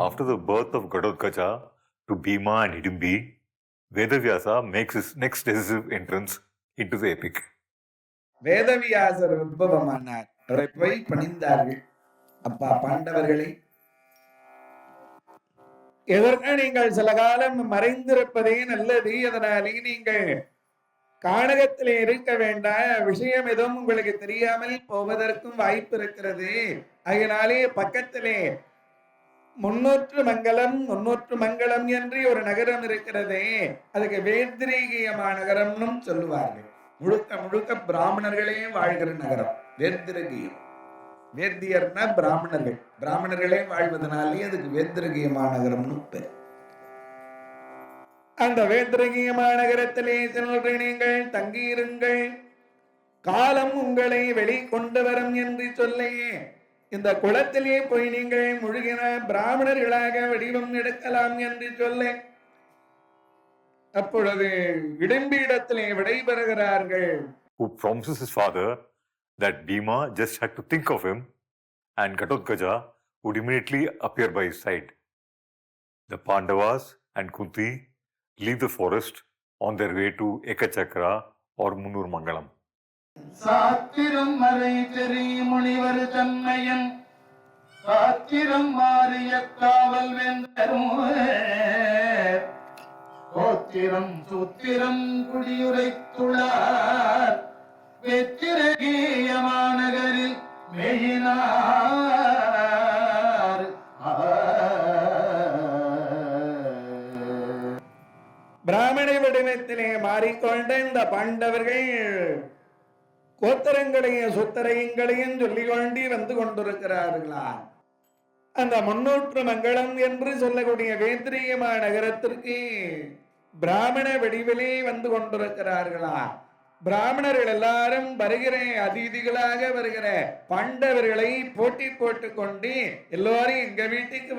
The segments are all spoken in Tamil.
After the birth of Ghadotkacha to Bhima and Hidimbi, Vedavyasa makes his next decisive entrance into the epic. வேதவியாசர் உத்பவமானார். அவரை போய் பணிந்தார்கள். அப்பா பாண்டவர்களே, எதற்கு நீங்கள் சில காலம் மறைந்திருப்பதே நல்லது. அதனாலே நீங்கள் கானகத்திலே இருக்க வேண்டாம். விஷயம் எதுவும் உங்களுக்கு தெரியாமல் போவதற்கும் வாய்ப்பு இருக்கிறது. அதனாலே பக்கத்திலே 300 மங்கலம் என்று ஒரு நகரம் இருக்கிறதே, அதுக்கு வேத்ரீகியமா நகரம்னு சொல்லுவார்கள். முழுக்க முழுக்க பிராமணர்களே வாழ்கிற நகரம் வேத்ரகியம். வேத்தியர்னா பிராமணர்களே வாழ்வதனாலே அதுக்கு வேத்ரகியமா நகரம்னு பேர். அந்த வேத்ரகியமா நகரத்திலே சென்று நீங்கள் தங்கியிருங்கள். காலம் உங்களை வெளிக்கொண்டு வரும் என்று சொல்லையே, இந்த குளத்திலே போய் நீங்கள் முழுகின பிராமணர்களாக வடிவம் எடுக்கலாம் என்று சொல்ல, அப்பொழுது இடம்பிடத்திலே விடைபெறுகிறார்கள். Who promises his father that Bhima just had to think of him and Ghatotkacha would immediately appear by his side. The Pandavas and Kunti leave the forest on their way to Ekachakra or Munur Mangalam. சாத்திரம் மறை தெரி முனிவர் தன்மையன் சாத்திரம் மாறிய காவல் வேந்தரும் கோத்திரம் சூத்திரம் குடியுரைத்துள்ளார் வெற்றிரகிய மாநகரில் மேயினார். பிராமண வடிவத்திலே மாறிக்கொண்ட இந்த பாண்டவர்கள் கோத்திரங்களையும் சுத்தரையங்களையும் சொல்லிக்கொண்டு வந்து கொண்டிருக்கிறார்களா. அந்த 300 மங்கலம் என்று சொல்லக்கூடிய வேத்ரியமா நகரத்திற்கு பிராமண வடிவிலே வந்து கொண்டிருக்கிறார்களா. பிராமணர்கள் எல்லாரும் வருகிற அதிதிகளாக வருகிற பாண்டவர்களை போட்டி போட்டுக் கொண்டு எல்லாரும் எங்க வீட்டுக்கு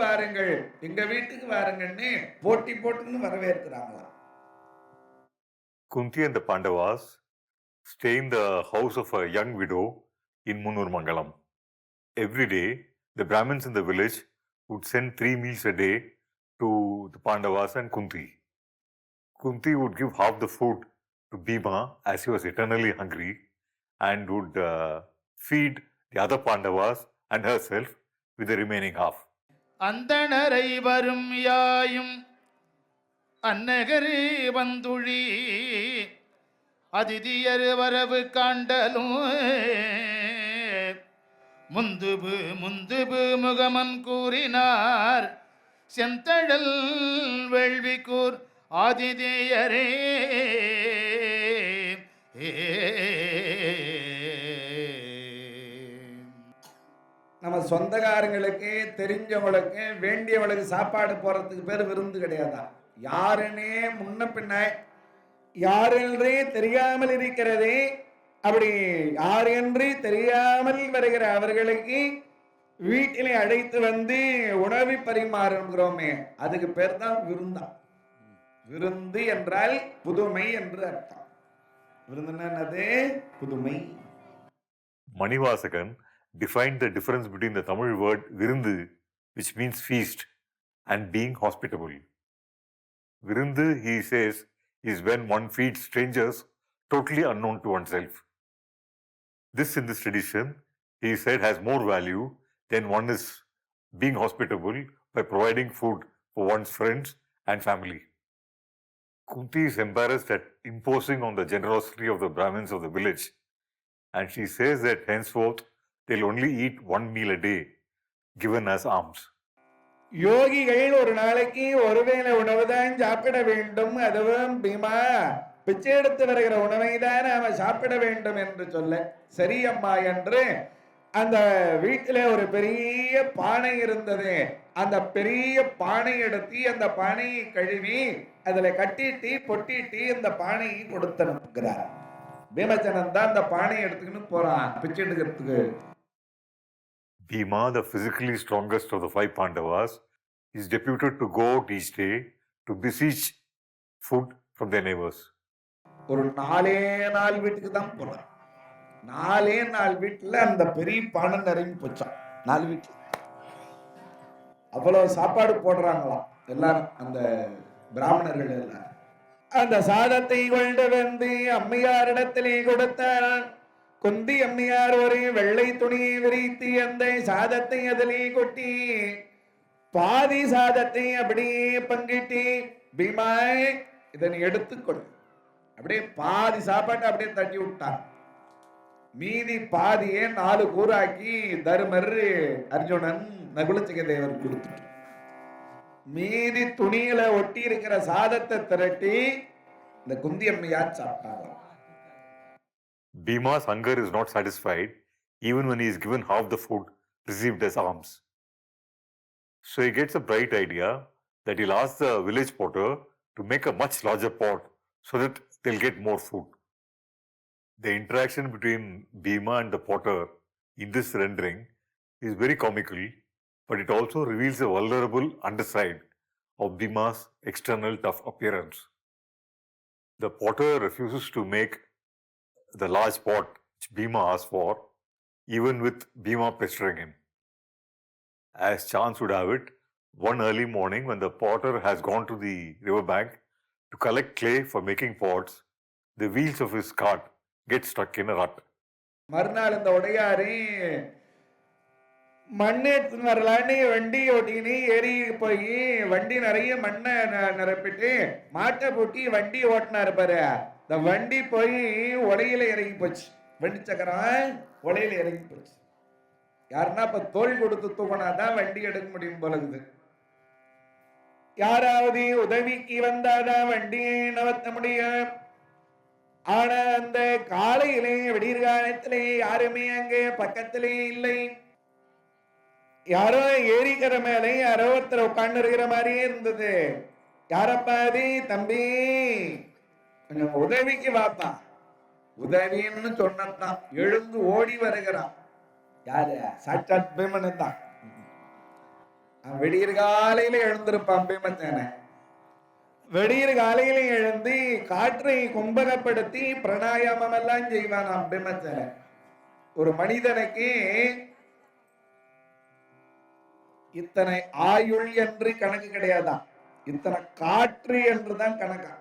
வாருங்கன்னு போட்டி போட்டுன்னு வரவேற்கிறாங்களா. Kunti and the Pandavas stay in the house of a young widow in Munur Mangalam. Every day, the Brahmins in the village would send 3 meals a day to the Pandavas and Kunti. Kunti would give half the food to Bhima as he was eternally hungry and would feed the other Pandavas and herself with the remaining half. அந்தணரை வரும் யாயும் அன்னகரே வந்துழி அதிதியர் வரவு காண்டலும் முந்துபு முகமன் கூறினார் செந்தழல் வேள்விக்கூர் ஆதிதேயரே. நம்ம சொந்தக்காரங்களுக்கு தெரிஞ்சவங்களுக்கு வேண்டியவளுக்கு சாப்பாடு போறதுக்கு பேர் விருந்து கிடையாதா. யாருன்னே முன்ன பின்ன யாரென்றே தெரியாமல் இருக்கிறதே. அப்படி யார் என்று தெரியாமல் வருகிற அவர்களுக்கு வீட்டிலே அழைத்து வந்து உணவு பரிமாறுகிறோமே, அதுக்கு பேர் தான் விருந்தா. விருந்து என்றால் புதுமை என்று அர்த்தம். விருந்துன்னா என்னது? புதுமை. Manivasakan defined the difference between the Tamil word virundu, which means feast, and being hospitable. Virundu, he says, is when one feeds strangers totally unknown to oneself. This, in this tradition, he said, has more value than one is being hospitable by providing food for one's friends and family. Kunti is embarrassed at imposing on the generosity of the Brahmins of the village, and she says that henceforth they'll only eat 1 meal a day, given as alms. யோகிகள் ஒரு நாளைக்கு ஒருவேளை உணவு தான் சாப்பிட வேண்டும். அதுவும் பீமா பிச்சை எடுத்து வருகிற உணவை தான் நாம சாப்பிட வேண்டும் என்று சொல்ல, சரி அம்மா என்று அந்த வீட்டில ஒரு பெரிய பானை இருந்தது. அந்த பெரிய பானை எடுத்து அந்த பானையை கழுவி அதுல கட்டிட்டு பொட்டிட்டு இந்த பானையை கொடுத்து அனுப்புகிறார். பீமசனன் தான் அந்த பானையை எடுத்துக்கின்னு போறான் பிச்சை எடுக்கிறதுக்கு. Bhima, the physically strongest of the 5 Pandavas, is deputed to go out each day to besiege food from their neighbors. ஒரு 4 வீட்டுக்கு தான் போறான். 4 வீட்டுல அந்த பெரிய பானை நிறைய போச்சான். 4 வீட்டுல அவ்வளவு சாப்பாடு போடுறாங்களாம் எல்லாரும், அந்த பிராமணர்கள் எல்லாம். அந்த சாதத்தை கொண்டு வந்து அம்மையாரிடத்திலே கொடுத்தார். குந்தி அம்மையார் ஒரு வெள்ளை துணியை விரித்து அந்த சாதத்தை அதிலே கொட்டி பாதி சாதத்தை அப்படியே பங்கிட்டு, பீமாய் இதனை எடுத்துக்கொள், அப்படியே பாதி சாப்பாட்டை அப்படியே தட்டி விட்டான். மீதி பாதியே 4 கூறாக்கி தருமர், அர்ஜுனன், நகுலச்சிக தேவர் கொடுத்துட்டு மீதி துணியில ஒட்டி இருக்கிற சாதத்தை திரட்டி இந்த குந்தி அம்மையார் சாப்பிட்டாங்க. Bhima's hunger is not satisfied even when he is given half the food received as alms. So he gets a bright idea that he'll ask the village potter to make a much larger pot so that they'll get more food. The interaction between Bhima and the potter in this rendering is very comical, but it also reveals a vulnerable underside of Bhima's external tough appearance. The potter refuses to make the large pot which Bhima asks for, even with Bhima pestering him. As chance would have it, one early morning when the potter has gone to the riverbank to collect clay for making pots, the wheels of his cart get stuck in a rut. மறுநாள் இந்த உடையாரே மண்ணை எடுத்துன்னு வரலான்னு வண்டி ஓட்டின்னு ஏறி போய் வண்டி நிறைய மண்ணை நிரப்பிட்டு மாட்டை பூட்டி வண்டி ஓட்டினாரு பாரு. இந்த வண்டி போய் உடையில இறங்கி போச்சு, வண்டி சக்கரம் உடையில இறங்கி போச்சு. யாருன்னா இப்ப தோல் கொடுத்து தூக்கினாதான் வண்டி எடுக்க முடியும் போலகுது. யாராவது உதவிக்கு வந்தாதான் வண்டியை நவத்த முடியும். ஆனா அந்த காலையிலே விடியற் காலத்திலே யாருமே அங்கே பக்கத்திலே இல்லை. யாரோ ஏரிக்கிற மேலே யாரோ ஒருத்தர் உட்கார்ந்து இருக்கிற மாதிரியே இருந்தது. யாரப்பா அது? தம்பி கொஞ்சம் உதவிக்கு வாப்பா. உதவின்னு சொன்னதான் எழுந்து ஓடி வருகிறான். யாரு? சாட்சாத் பீமன் தான். விடியற் காலையில எழுந்திருப்பான் பீமசேன. விடியற் காலையில எழுந்து காற்றை கும்பகப்படுத்தி பிராணாயாமம் எல்லாம் செய்வானாம் பீமசேன. ஒரு மனிதனுக்கு இத்தனை ஆயுள் என்று கணக்கு கிடையாதான், இத்தனை காற்று என்றுதான் கணக்கா.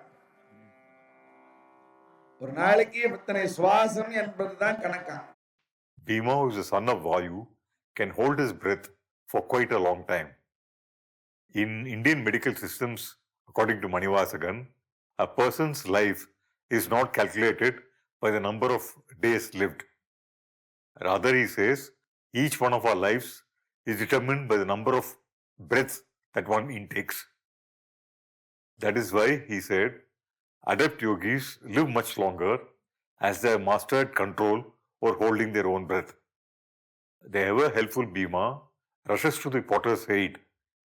ஒரு நாளைக்கு இத்தனை சுவாசம் என்பதுதான் கணக்கா. Bhima, who is the son of Vayu, can hold his breath for quite a long time. In Indian medical systems, according to Manivasagan, a person's life is not calculated by the number of days lived. Rather, he says, each one of our lives is determined by the number of breaths that one intakes. That is why he said, adept yogis live much longer as they have mastered control over holding their own breath. The ever helpful Bhima rushes to the potter's aid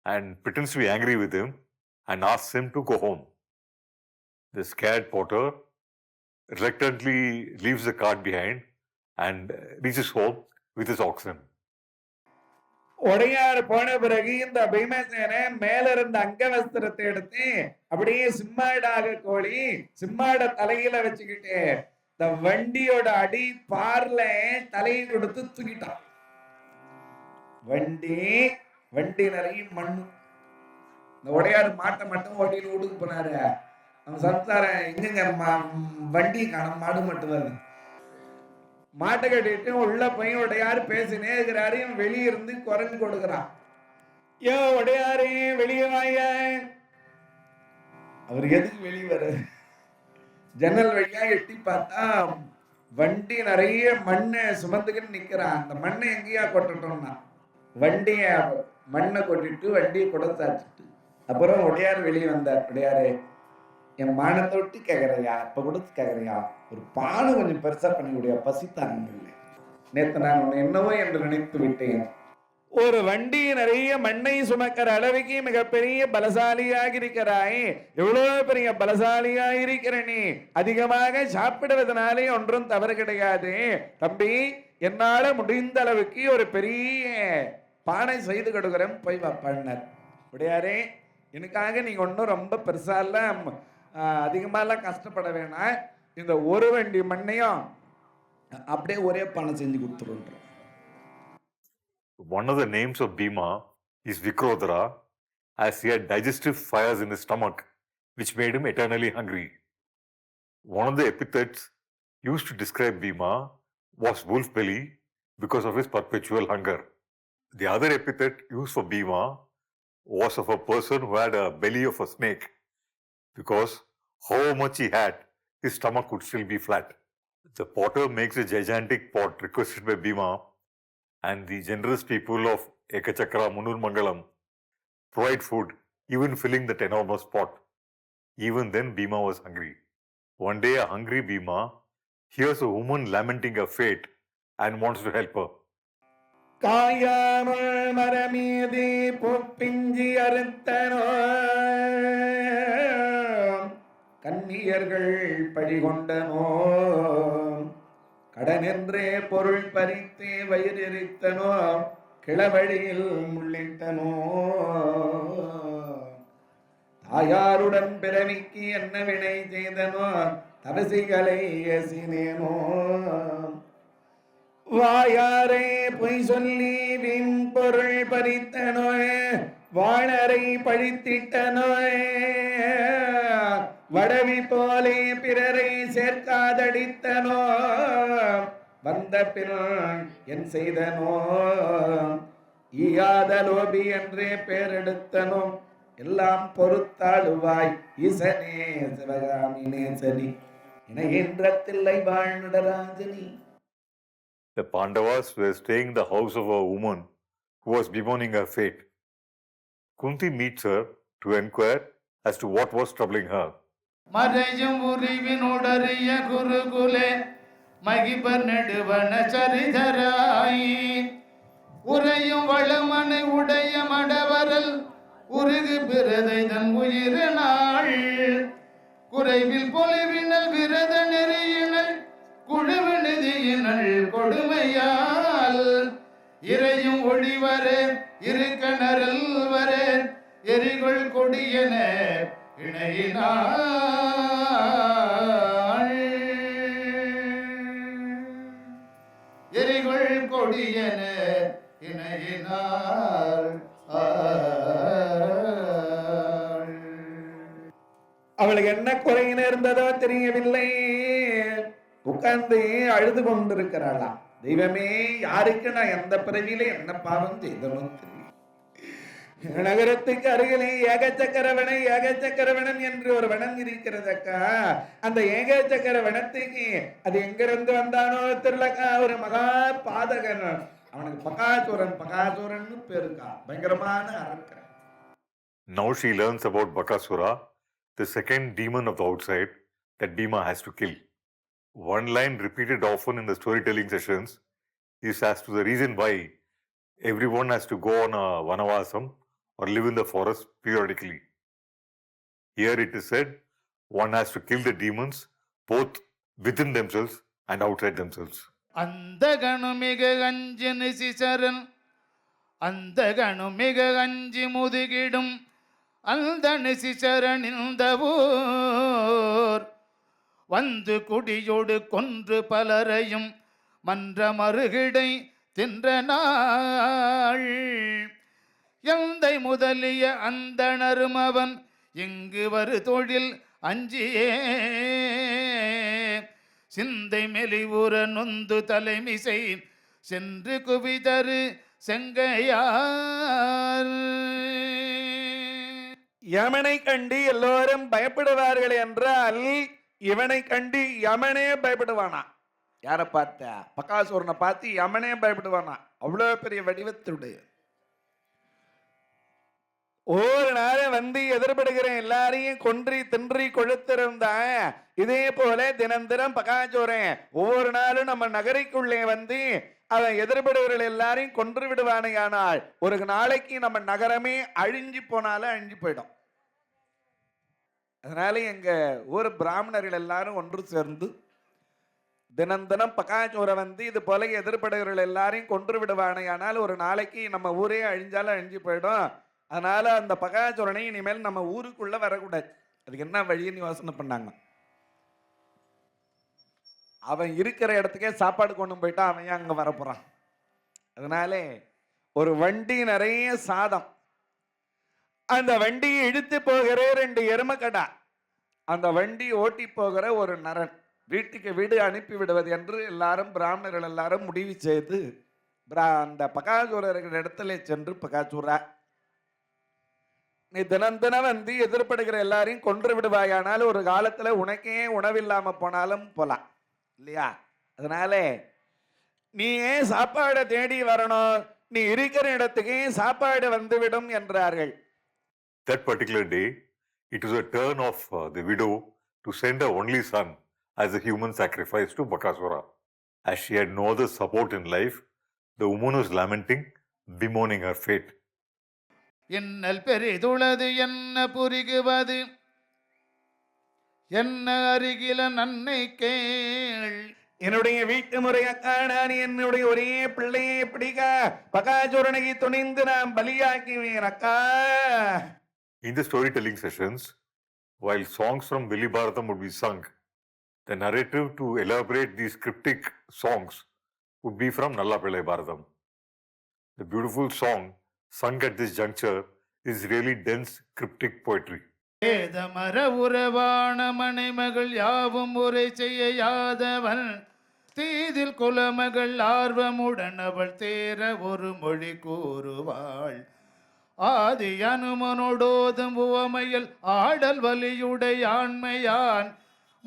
and pretends to be angry with him and asks him to go home. The scared potter reluctantly leaves the cart behind and reaches home with his oxen. உடையார் போன பிறகு இந்த பீமசேன மேல இருந்த அங்கவஸ்திரத்தை எடுத்து அப்படியே சிம்மாடாக கோழி சிம்மாட தலையில வச்சுக்கிட்டு இந்த வண்டியோட அடி பார்ல தலையை கொடுத்து தூக்கிட்டான். வண்டி நிறைய மண்ணு. இந்த உடையார் மாட்டை மட்டும் ஓட்டிட்டு வீட்டுக்கு போனாரு. அவன் சம்சார எங்க வண்டி காணும், மாடு மட்டும் வருது. மாட்டை கட்டிட்டு உள்ள போய் உடையாரு பேசினே இருக்கிறாரு. வெளியே இருந்து குரல் கொடுக்கிறான். ஏ உடையாரு வெளியே வாய. அவர் எதுக்கு வெளியே வர? ஜன்னல் வழியா எட்டி பார்த்தா வண்டி நிறைய மண்ணை சுமந்துக்கிட்டு நிக்கிறான். அந்த மண்ணை எங்கேயா கொட்டட்டோம்னா வண்டிய மண்ணை கொட்டிட்டு வண்டியை குடத்தாச்சிட்டு அப்புறம் உடையார் வெளியே வந்தார். உடையாரு என் மானத்தை விட்டு கேட்கறியா? இப்ப கொடுத்து கேட்கறியா? ஒரு பானை கொஞ்சம் பெருசா பண்ணி விடியா, பசித்தாங்க. நேத்து நான் உன்னை என்னவோ என்று நினைத்து விட்டேன். ஒரு வண்டி நிறைய மண்ணை சுமக்கிற அளவுக்கு மிகப்பெரிய பலசாலியாக இருக்கிறாய். எவ்வளவு பெரிய பலசாலியாக இருக்கிற நீ. அதிகமாக சாப்பிடுவதனாலே ஒன்றும் தவறு கிடையாது. தம்பி, என்னால முடிந்த அளவுக்கு ஒரு பெரிய பானை செய்து கொடுக்குறேன், போய் வாப்பாடினார். உடையாரே, எனக்காக நீங்க ஒன்றும் ரொம்ப பெருசாலாம் அதிகமாலாம் கஷ்டப்பட வேணாம். இந்த ஒரு வண்டி மண்ணையும் அப்படியே ஒரே பானை செஞ்சு கொடுத்துருன்றோம். One of the names of Bhima is Vikrodara, as he had digestive fires in his stomach, which made him eternally hungry. One of the epithets used to describe Bhima was wolf belly because of his perpetual hunger. The other epithet used for Bhima was of a person who had a belly of a snake, because however much he had, his stomach would still be flat. The potter makes a gigantic pot requested by Bhima, and the generous people of Ekachakra Munur Mangalam provide food, even filling that enormous pot. Even then, Bhima was hungry. One day, a hungry Bhima hears a woman lamenting her fate and wants to help her. காயாமல் மரமீதி பூப்பிஞ்சி அறுத்தனோ கன்னியர்கள் பழிகொண்டனோ கடனென்றே பொருள் பறித்தே வயிறெரித்தனோ கிளவழியில் முள்ளிட்டனோ தாயாருடன் பிறவிக்கு என்ன வினை செய்தனோ தவசிகளை ஏசினேனோ வாயாரை பொய் சொல்லி வீண் பொருள் பறித்தனோ வாழரை பழித்திட்டனோ வடவி போலே பிறரை சேர்க்காதடித்தனோ வந்த பின் என் செய்தனோ ஈயாத லோபி என்றே பேரெடுத்தனோ எல்லாம் பொறுத்தாளுவாய் ஈசனே Sivakami நேசனி இணைகின்றத்தில்லை வாழ்நடராஜனி. The Pandavas were staying in the house of a woman who was bemoaning her fate. Kunti meets her to inquire as to what was troubling her. மறையும் உரிவினுடறிய குருகுலே மகிபர் நெடுவன சரிதராய் உரையும் வளமனை உடைய மடவரல் உருகு பிரதை தன் உயிரினாள் குறைவில் பொலிவினல் விரத நெறியினள் குழுவு நிதியினள் கொடுமையால் இறையும் ஒளிவரே இருக்கணரல் வரே எரிகொள் கொடியன இணையினாள் எரிகொள் கொடியன இணையினாள். அவளுக்கு என்ன குறை நேர்ந்ததோ தெரியவில்லை. உட்கார்ந்து அழுது கொண்டிருக்கிறாளாம். தெய்வமே, யாருக்கு நான் எந்த பிறவியில என்ன பாவம் செய்தனும் தெரியும். நகரத்துக்கு அருகிலே ஏகச்சக்கரவணன் என்று ஒரு வனம் இருக்கிறதக்கா. அந்த ஏகச்சக்கர வனத்துக்கு அது எங்கிருந்து வந்தானோ தெரியலக்கா. ஒரு மகா பாதகன், அவனுக்கு பகாசுரன் பேருக்கா. பயங்கரமான அரக்கன். Now she learns about Bakasura, the second demon of the outside that Bhima has to kill. One line repeated often in the storytelling sessions is as to the reason why everyone has to go on a vanavasam or live in the forest periodically. Here it is said one has to kill the demons both within themselves and outside themselves. அந்த கணுமிக அஞ்சு நிசிசரன் அந்த கணுமிக அஞ்சி முதுகிடும் அந்த நிசிசரன் இந்த ஊர் வந்து குடியோடு கொன்று பலரையும் மன்ற மறுகிடை தின்ற நாள் எந்தை முதலிய அந்தணரும் அவன் இங்கு வரு தொழில் அஞ்சியே சிந்தை மெலிவுற நொந்து தலைமிசை சென்று குவிதரு செங்கையார். யமனை கண்டு எல்லோரும் பயப்படுவார்கள் என்றால் இவனை கண்டு யமனே பயப்படுவானா. யாரை பார்த்த? பகாசுரனை பார்த்து யமனே பயப்படுவானா. அவ்வளவு பெரிய வடிவத்துடைய ஒரு நாள் வந்து எதிர்படுகிற எல்லாரையும் கொன்றி தின்றி கொழுத்திருந்த இதே போல தினம் பகாசுரன் ஒவ்வொரு நாளும் நம்ம நகரைக்குள்ளே வந்து அவன் எதிர்படுகிறவர்கள் எல்லாரையும் கொன்று விடுவானையானால் ஒரு நாளைக்கு நம்ம நகரமே அழிஞ்சு போனாலும் அழிஞ்சு போயிடும். அதனால எங்க ஊர் பிராமணர்கள் எல்லாரும் ஒன்று சேர்ந்து தினம் பகாசுரன் வந்து இது போல எதிர்படுகிறவர்கள் எல்லாரையும் கொன்று விடுவானையானால் ஒரு நாளைக்கு நம்ம ஊரே அழிஞ்சாலும் அழிஞ்சு போயிடும். அதனால அந்த பகாசுரனை இனிமேல் நம்ம ஊருக்குள்ள வரக்கூடாது. அதுக்கு என்ன வழின்னு யோசனை பண்ணாங்க. அவன் இருக்கிற இடத்துக்கே சாப்பாடு கொண்டு போயிட்டா அவன் அங்க வரப்போறான். அதனால ஒரு வண்டி நிறைய சாதம் அந்த வண்டியை இழுத்து போகிற 2 எருமக்கடா, அந்த வண்டி ஓட்டி போகிற ஒரு நரன், வீட்டுக்கு வீடு அனுப்பி விடுவது என்று எல்லாரும் பிராமணர்கள் எல்லாரும் முடிவு செய்து அந்த பகாசூரர் இருக்கிற இடத்துல சென்று, பகாசூரா, நீ தினம் தினம் வந்து எதிர்படுகிற எல்லாரையும் கொன்று விடுவாயானால் ஒரு காலத்துல உனக்கே உணவில்லாம போனாலும் போலாம் இல்லையா? அதனால நீ ஏன் சாப்பாடை தேடி வரணும், நீ இருக்கிற இடத்துக்கே சாப்பாடு வந்துவிடும் என்றார்கள். That particular day, it was a turn of the widow to send her only son as a human sacrifice to Bakasura. As she had no other support in life, the woman was lamenting, bemoaning her fate. இன்னல் பெரிதுளது என்ன புரிகுவது, என்ன அருகில நன்னை கேள். என்னுடைய வீட்டு முறையக்கா, நான் என்னுடைய ஒரே பிள்ளையை பிடிக்க பகாசூரனை துணிந்து நான் பலியாக்குவேன் அக்கா. In the storytelling sessions, while songs from Vili Bharatam would be sung, the narrative to elaborate these cryptic songs would be from Nalla Pillai Bharatam. The beautiful song sung at this juncture is really dense cryptic poetry. வேதமர உறவான மனைமகள் யாவும் உரை செய்ய யாதவன், தீதில் குலமகள் ஆர்வமுடன் அவள் தேர ஒரு மொழி கூறுவாள். ஆதி அனுமனோடோதும் உவமையில் ஆடல் வலியுடை ஆண்மையான்,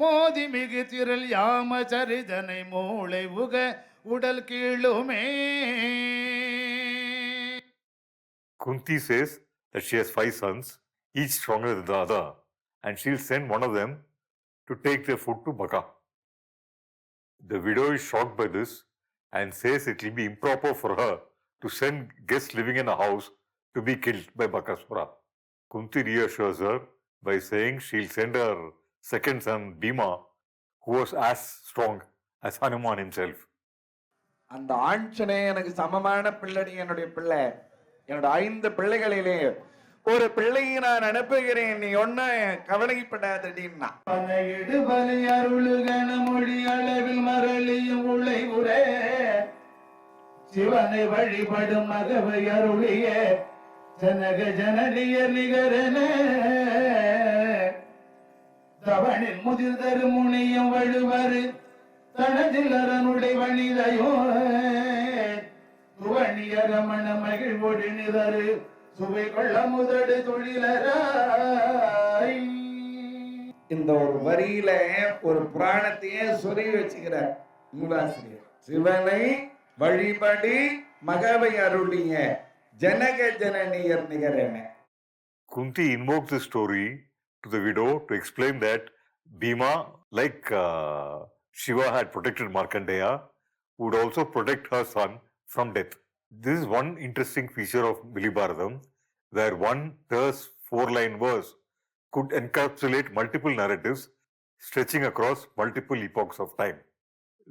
மோதி மிகு திரள் யாம சரிதனை மூளை உக உடல் கீழுமே. Kunti says that she has 5 sons, each stronger than the other, and she'll send one of them to take their food to Baka. The widow is shocked by this and says it will be improper for her to send guests living in a house to be killed by Bakasura. Kunti reassures her by saying she'll send her second son Bhima, who was as strong as Hanuman himself. அந்த ஆஞ்சனே எனக்கு சமமான பிள்ளை, என்னுடைய பிள்ளை, என்னோட 5 பிள்ளைகளிலே ஒரு பிள்ளையை நான் அனுப்புகிறேன், நீ ஒன்ன கவலைப்படாதடின்னா. இடுபலி அருளுகன மொழி அளவில் மரளியும் உளை உரே, சிவனை வழிபடும் மகவை அருளிய ஜனக ஜனனிய நிகரன, தவணில் முதிர்தரு முனியும் வழுவரு தனதிலரனுடைய வனிதையோ, துவணிய ரமண மகிழ்வொடி நிதரு சுவை கொள்ள முதடு தொழிலராய். இந்த ஒரு வரியில ஒரு புராணத்தையே சொருகி வச்சுக்கிறார் நூலாசிரியர். சிவனை வழிபடி மகவை அருளிய Janaka ஜனனியர் நிகரன. Kunti invoked this story to the widow to explain that Bhima, like Shiva had protected Markandeya, would also protect her son from death. This is one interesting feature of Vili Bharatam, where one verse, 4-line verse could encapsulate multiple narratives stretching across multiple epochs of time.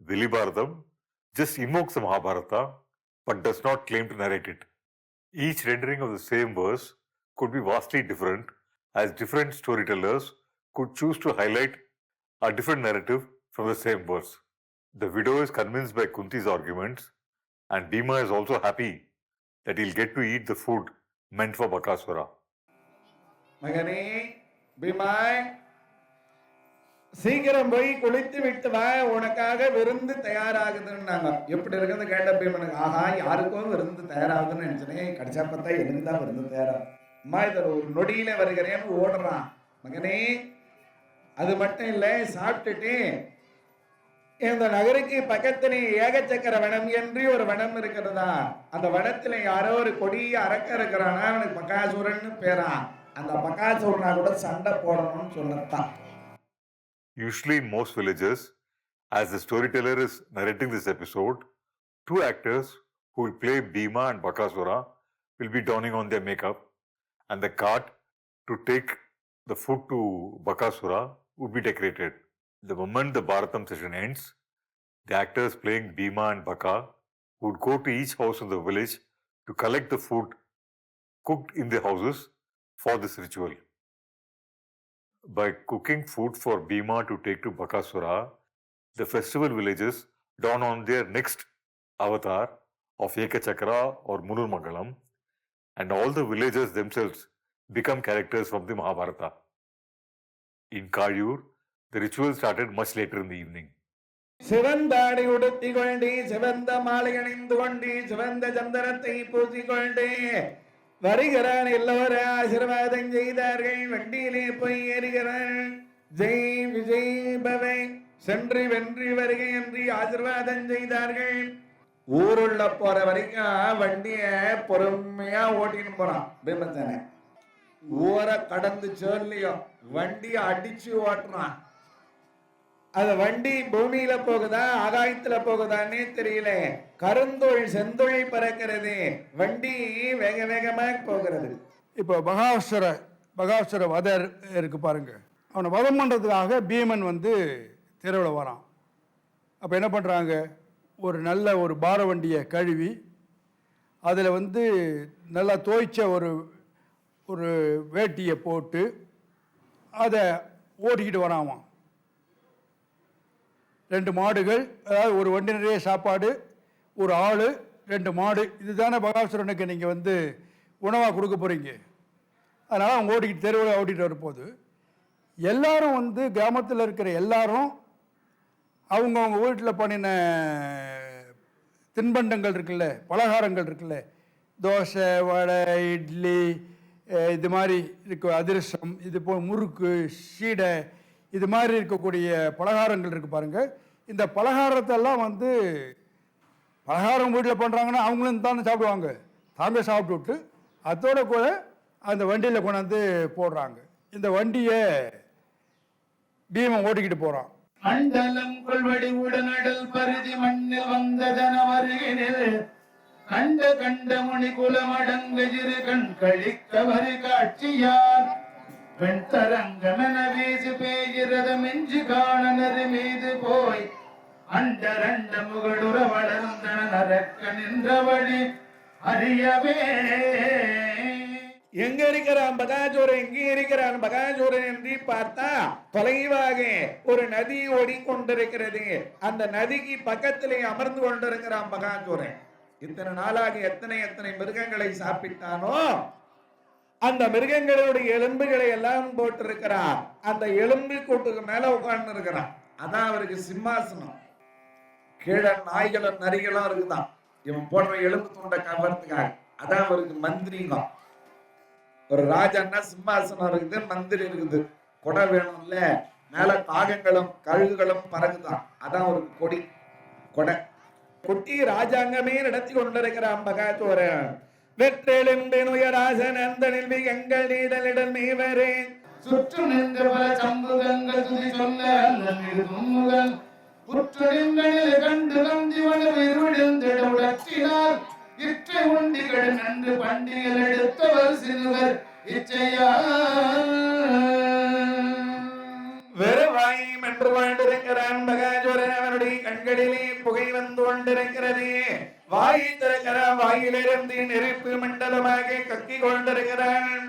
Vili Bharatam just invokes the Mahabharata but does not claim to narrate it. Each rendering of the same verse could be vastly different, as different storytellers could choose to highlight a different narrative from the same verse. The widow is convinced by Kunti's arguments, and Bhima is also happy that he'll get to eat the food meant for Bakasura. மகனே பீமாய், சீக்கிரம் போய் குளித்து விட்டு வா, உனக்காக விருந்து தயாராகுதுன்னாங்க. எப்படி இருக்குன்னு கேட்ட பீமனுக்கு, ஆஹா யாருக்கும் விருந்து தயாராகுதுன்னு நினைச்சனே, கடைசியா பார்த்தா எனக்கு தான் விருந்து தயாராகும். அம்மா இதை ஒரு நொடியில வருகிறேன்னு ஓடுறான். மகனே அது மட்டும் இல்லை, சாப்பிட்டுட்டு இந்த நகருக்கு பக்கத்திலே ஏகச்சக்கர வனம் என்று ஒரு வனம் இருக்கிறதா, அந்த வனத்துல யாரோ ஒரு கொடிய அரக்க இருக்கிறானா, அவனுக்கு பகாசூரன்னு பேரா, அந்த பகாசூரனா கூட சண்டை போடணும்னு சொல்லத்தான். Usually in most villages, as the storyteller is narrating this episode, 2 actors who will play Bhima and Bakasura will be donning on their makeup, and the cart to take the food to Bakasura would be decorated. The moment the Bharatam session ends, the actors playing Bhima and Baka would go to each house in the village to collect the food cooked in the houses for this ritual. By cooking food for Bhima to take to Bakasura, the festival villages don on their next avatar of Ekachakra or Munur Mangalam, and all the villagers themselves become characters from the Mahabharata. In Kayur, the ritual started much later in the evening. சிவந்தாடை உடுத்தி கொண்டே சிவந்த மாலை அணிந்து கொண்டே சிவந்த சந்தனத்தை பூசிக்கொண்டே வருகிறான். எல்லோரும் ஆசீர்வாதம் செய்தார்கள். வண்டியிலே போய் ஏறுகிறான். ஜெய் விஜய் பவை சென்று வென்றி வருகை என்று ஆசீர்வாதம் செய்தார்கள். ஊருள்ள போற வரைக்கும் வண்டிய பொறுமையா ஓட்டின்னு போறான் பீமசேனன். ஊரை கடந்து சொல்லியோ வண்டிய அடிச்சு ஓட்டுறான். அது வண்டி பூமியில போகுதா ஆகாயத்துல போகுதான்னே தெரியல. கருந்தொள் செந்தொழி பறக்கிறது, வண்டி வேக வேகமாக போகிறது. இப்போ பகாசுர வதர் இருக்கு பாருங்க. அவனை வதம் பண்ணுறதுக்காக பீமன் வந்து தெருவில் வரான். அப்போ என்ன பண்ணுறாங்க, ஒரு நல்ல ஒரு பார வண்டியை கழுவி அதில் வந்து நல்லா தோய்ச்ச ஒரு வேட்டியை போட்டு அதை ஓட்டிக்கிட்டு வரான். 2 மாடுகள், அதாவது ஒரு வண்டி நிறைய சாப்பாடு, ஒரு ஆள், 2 மாடு. இதுதானே பகாசுரனுக்கு நீங்கள் வந்து உணவாக கொடுக்க போகிறீங்க. அதனால் அவங்க ஓட்டிக்கிட்டு தெருவில் ஓட்டிகிட்டு வரும்போது எல்லாரும் வந்து கிராமத்தில் இருக்கிற எல்லாரும் அவங்கவுங்க வீட்டில் பண்ணின தின்பண்டங்கள் இருக்குல்ல, பலகாரங்கள் இருக்குல்ல, தோசை, வடை, இட்லி, இது மாதிரி இருக்க அதிரசம், இது போல் முறுக்கு, சீடை, இது மாதிரி இருக்கக்கூடிய பலகாரங்கள் இருக்குது பாருங்கள். இந்த பலகாரத்தெல்லாம் வந்து பலகாரம் வீட்டில் பண்ணுறாங்கன்னா அவங்களும் தானே சாப்பிடுவாங்க. தாங்க சாப்பிட்டு அதோட கூட அந்த வண்டியில் கொண்டாந்து போடுறாங்க. இந்த வண்டியை பீமன் ஓட்டிக்கிட்டு போகிறான். மண்டலம் கொள்வடி உடனடல் பருதி மண்ணில் வந்ததன வருகினில் கண்ட முனி குலமடங்கிரு கண் கழிக்க வரு காட்சியார் பெண் தரங்கமென வீசு பேயிரத மெஞ்சு காண நெறி மீது போய் அண்டரண்ட முகடுற வளர்ந்தன நரக்க நின்ற வழி அறியவே. எங்க இருக்கிறான் பகாசூரன், எங்கே இருக்கிறான் பகாசூரன் என்று பார்த்தா தொலைவாக ஒரு நதி ஓடிக்கொண்டிருக்கிறது. அந்த நதிக்கு பக்கத்திலே அமர்ந்து கொண்டிருக்கிறான் பகாசூரன். இத்தனை நாளாக எத்தனை மிருகங்களை சாப்பிட்டானோ அந்த மிருகங்களுடைய எலும்புகளை எல்லாம் போட்டிருக்கிறான். அந்த எலும்பு கூட்டுக்கு மேல உட்கார்ந்து இருக்கிறான். அதான் அவருக்கு சிம்மாசனம். கீழே நாய்களும் நரிகளும் இருக்குதான் இவன் போடுற எலும்பு துண்டை கவர்றதுக்காக. அதான் அவருக்கு மந்திரிகம். ஒரு ராஜான்னா சிம்மாசனம் இருக்குது, மந்திரி இருக்குது, கொடை வேணும்ல, மேல காகங்களும் கழுகுகளும் பறகுதான். அதான் ஒரு கொடி கொடை. குட்டி ராஜாங்கமே நடத்தி கொண்டிருக்கிறான் பகாசூரன். வெற்றெழும்பினுயராசன் அந்தனில் எங்கள் நீடலிடல் மேவரே சுற்று நின்ற பல சம்புகங்கள் துதி சொல்ல அல்லல் புற்றெழுங்களில் கண்டு கஞ்சிவன விருவிழுந்திடமுடற்றினார் இற்றை உண்டிகள் நன்று பண்டிகள் எடுத்தவர் சிறுவர் இச்சையார் வெறுவாயும் என்று கொண்டிருக்கிறான் பகாசூரன். அவனுடைய கண்களிலே புகை வந்து கொண்டிருக்கிறது. வாயை திறக்கிறான். வாயிலிருந்து நெருப்பு மண்டலமாக கக்கி கொண்டிருக்கிறான்.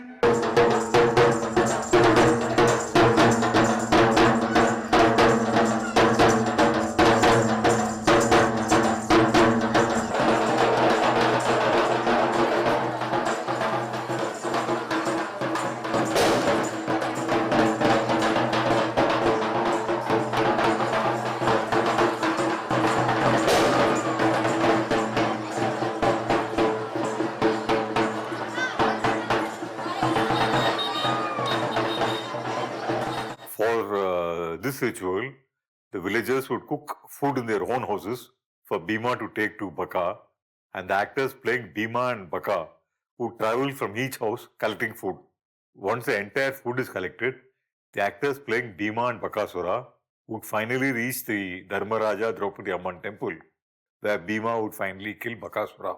This ritual, the villagers would cook food in their own houses for Bhima to take to Baka, and the actors playing Bhima and Baka would travel from each house collecting food. Once the entire food is collected, the actors playing Bhima and Bakasura would finally reach the Dharmaraja Draupadi Amman temple, where Bhima would finally kill Bakasura.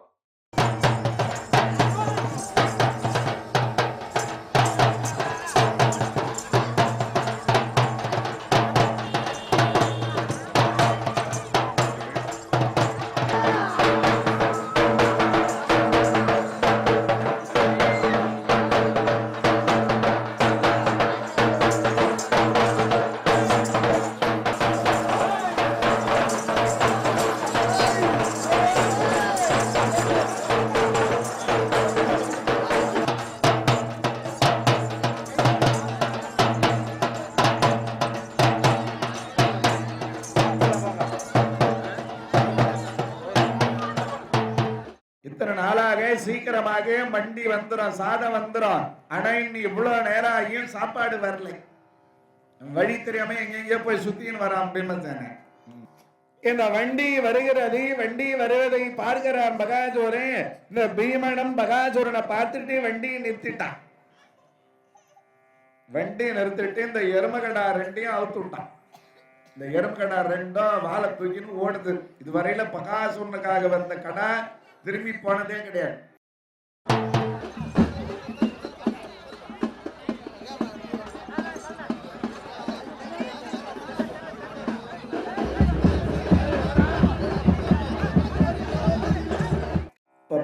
சீக்கிரமாக வண்டி வந்துடும், சாதம் வந்துடும். ஆனா இன்னும் இவ்வளவு நேரம் ஆகியும் சாப்பாடு வரல. வழி தெரியாம எங்கெங்கயோ போய் சுத்தின்னு வரான் பீமசேனன். இந்த வண்டி வருகிறது. வண்டி வருவதை பார்க்கிறான் பகாசூரன். இந்த பீமனும் பகாசூரனை பார்த்துட்டு வண்டியை நிறுத்திட்டான். வண்டி நிறுத்திட்டு இந்த எருமகடா ரெண்டையும் அவுத்து விட்டான். இந்த எருமகடா ரெண்டும் வாழை தூக்கின்னு ஓடுது. இதுவரையில பகாசூரனுக்காக வந்த கடா திரும்பி போனதே கிடையாது.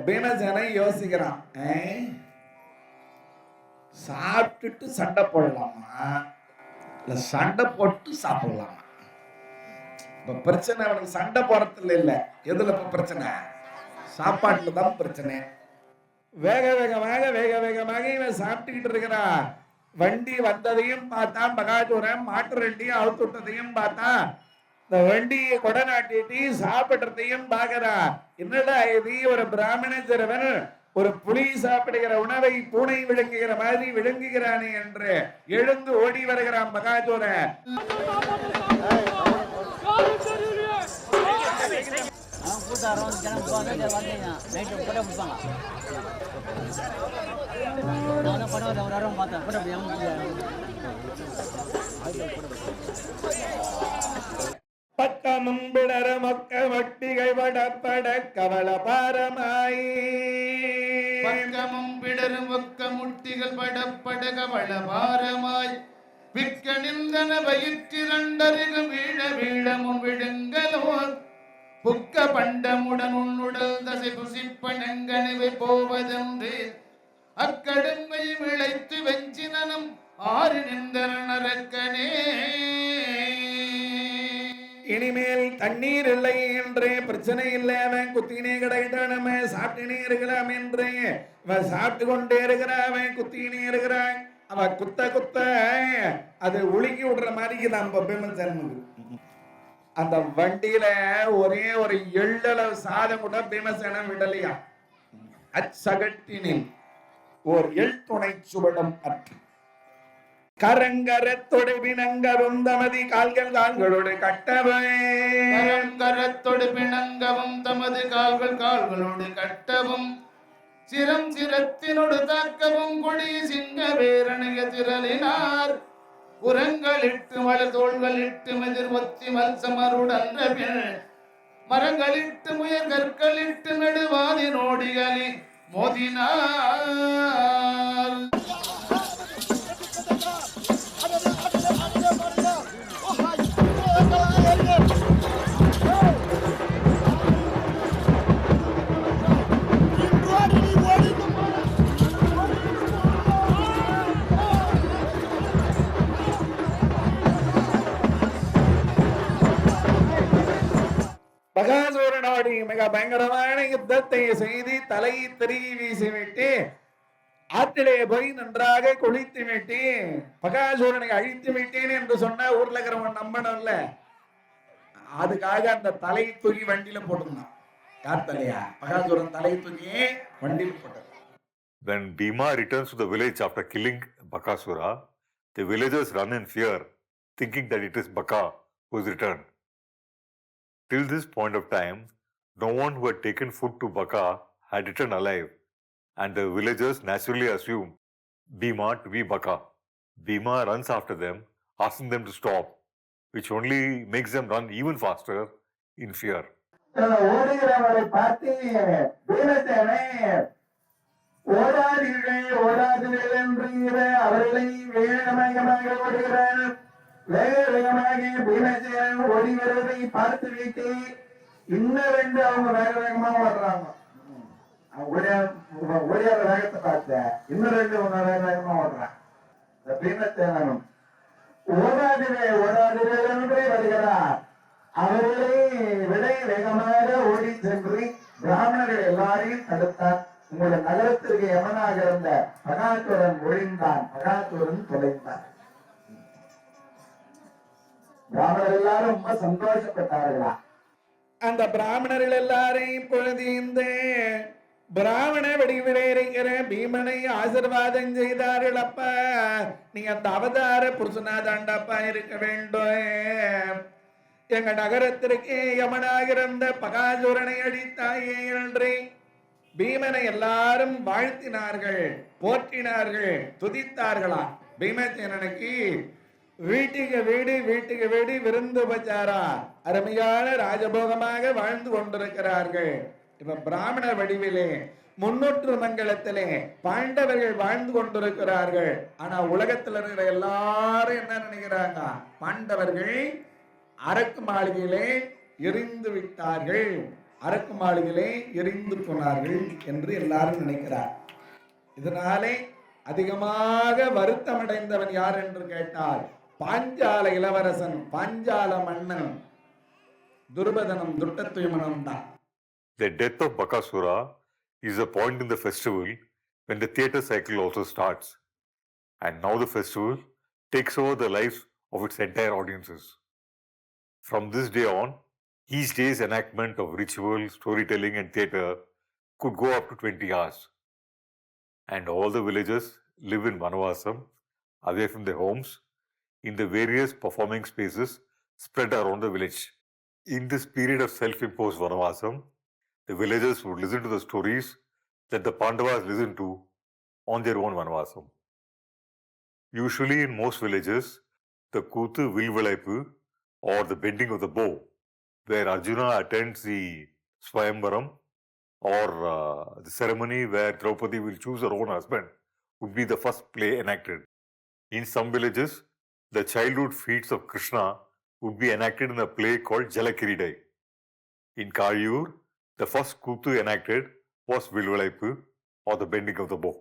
பீமசேனன் யோசிக்கிறான், சாப்பிட்டுட்டு சண்டை போடலாமா இல்ல சண்டை போட்டு சாப்பிடலாமா? இப்ப பிரச்சனை அவனுக்கு சண்டை போறதுல இல்ல. எதுல இப்ப பிரச்சனை? சாப்பாட்டுல தான் பிரச்சனை. வேக வேகமாக இவன் சாப்பிட்டுக்கிட்டு இருக்கிறான். வண்டி வந்ததையும் பார்த்தான் பகாசூரன். மாட்டு ரெண்டையும் அவுத்து விட்டதையும் பார்த்தான். இந்த வண்டியை கொடநாட்டிட்டு சாப்பிடுறதையும் பார்க்கிறா. என்னடா இது, ஒரு பிராமண சிறுவன் ஒரு புலி சாப்பிடுகிற உணவை பூனை விழுங்குகிற மாதிரி விழுங்குகிறானே என்று எழுந்து ஓடி வருகிறான் பகாசூரன். பக்கமும் பிடர மொக்க மட்டிகை வடப்பட கவல பாரமாய். பக்கமும் பிடரும் ஒக்க முட்டிகள் படப்பட கவள பாரமாய். விக்க நின்றன வயிற்றிரண்டருகு வீழ வீழமும் விழுங்கலோ. புக்க பண்டமுடன் உன்னுடல் தசை புசிப்பனங்கனிவை போவதென்று அக்கடுங்கை விளைத்து வெஞ்சினனும் ஆறு நின்றனரக்கனே. இனிமேல் தண்ணீர் இல்லை என்று பிரச்சனை இல்லை. அவன் குத்தினே கிடைக்கிட்டான், நம்ம சாப்பிட்டுனே இருக்கலாம் என்று அவன் சாப்பிட்டு கொண்டே இருக்கிறான். அவன் குத்தினே இருக்கிறான். அவன் குத்த அது ஒழுங்கி விடுற மாதிரி நம்ம பீமசேனனுக்கு. அந்த வண்டியில ஒரே ஒரு எள்ளளவு சாதம் கூட பீமசேனன் விடலையா. அச்சகட்டினில் ஓர் எள் துணை சுவடம் அற்று கரங்கரத்தொடு பிணங்கவும் தமது கால்களோடு கட்டவே. கரங்கரத்தொடு பிணங்கவும் தமது கால்களோடு கட்டவும். சிரம் சிரத்தினோடு தாக்கவும் கொடிய சிங்க வேரணைய திரளினார். உரங்களிட்டு மலர் தோள்களிட்டு மதிர் ஒத்தி மல்சமருடன் மரங்களிட்டு முயல் கற்களிட்டு நடுவாதி நோடிகளி மோதினார். பகாசூரனோடு மிக பயங்கரமான யுத்தத்தை செய்து தலையை திருகி வீசிவிட்டு ஆற்றிலே போய் நன்றாக குளித்து விட்டு பகாசூரனை அழித்து விட்டேன் என்று சொன்ன ஊர்ல இருக்கிறவன் நம்பணும்ல. அதுக்காக அந்த தலையை தூக்கி வண்டியில போட்டுருந்தான். யார் தலையா? பகாசூரன் தலையை தூக்கி வண்டியில் போட்டார். When Bhima returns to the village after killing Bakasura, the villagers run in fear, thinking that it is Baka who has returned. Till this point of time, no one who had taken food to Baka had returned alive, and the villagers naturally assume Bhima to be Baka. Bhima runs after them, asking them to stop, which only makes them run even faster in fear. ஓடுகிறவரை பார்த்து பீமசேனே ஓடாதீர்கள் என்று அவர்களை வேகமாக ஓடுகிறார். வேகமாக பீமசேனன் ஓடி வருவதை பார்த்து விட்டு இன்னும் ரெண்டு அவங்க வேகமா ஓடுறாங்க. ஓடியாத வேகத்தை பார்த்த இன்னும் ரெண்டு வேகமா ஓடுறான். பீமசேனனும் ஓடாதீர்கள் என்று வருகிறார். அவர்களை விட வேகமாக ஓடி சென்று பிராமணர்கள் எல்லாரையும் தடுத்தார். உங்களுடைய நகரத்திற்கு யமனாக இருந்த பகாசூரன் ஒழிந்தான், பகாசூரன் தொலைந்தான். பிராமணர் எல்லாரும் ரொம்ப சந்தோஷப்பட்டார்களா? அந்த பிராமணர்கள் எல்லாரையும் இப்பொழுது இந்த பிராமண வடிவிலே இருக்கிற பீமனை ஆசீர்வாதம் செய்தார்கள் அப்பா. நீ அந்த அவதார புருஷனாதாண்டப்பா இருக்க வேண்டும். எங்க நகரத்திற்கு யமனாக இருந்த பகாசுரனை அடித்தாயே என்று பீமனை எல்லாரும் வாழ்த்தினார்கள், போற்றினார்கள், துதித்தார்களா. பீமசேனனுக்கு வீட்டுக்கு வீடு விருந்து உபச்சாரா அருமையான ராஜபோகமாக வாழ்ந்து கொண்டிருக்கிறார்கள். இப்ப பிராமண வடிவிலே முன்னூற்று மங்கலத்திலே பாண்டவர்கள் வாழ்ந்து கொண்டிருக்கிறார்கள். ஆனா உலகத்தில் இருக்கிற எல்லாரும் என்ன நினைக்கிறாங்க? பாண்டவர்கள் அரக்கு மாளிகையிலே எரிந்து விட்டார்கள், அரக்கு மாளிகையிலே எரிந்து போனார்கள் என்று எல்லாரும் நினைக்கிறார். இதனாலே அதிகமாக வருத்தம் அடைந்தவன் யார் என்று கேட்டால் பாஞ்சால இளவரசன், பாஞ்சால மன்னன் துருபதனம், துட்டத்துயமனம் தான். The death of Bakasura is a point in the festival when the theatre cycle also starts. And now the festival takes over the lives of its entire audiences. From this day on, each day's enactment of ritual, storytelling and theatre could go up to 20 hours. And all the villagers live in Vanavasam, away from their homes, in the various performing spaces spread around the village. In this period of self-imposed Vanavasam, the villagers would listen to the stories that the Pandavas listened to on their own Vanavasam. Usually in most villages, the Kuthu Vilvalaipu or the bending of the bow, where Arjuna attends the Swayamvaram or the ceremony where Draupadi will choose her own husband, would be the first play enacted. In some villages, the childhood feats of Krishna would be enacted in a play called Jalakiridai. In Kayur, the first Kuthu enacted was Vilvalaipu or the bending of the bow.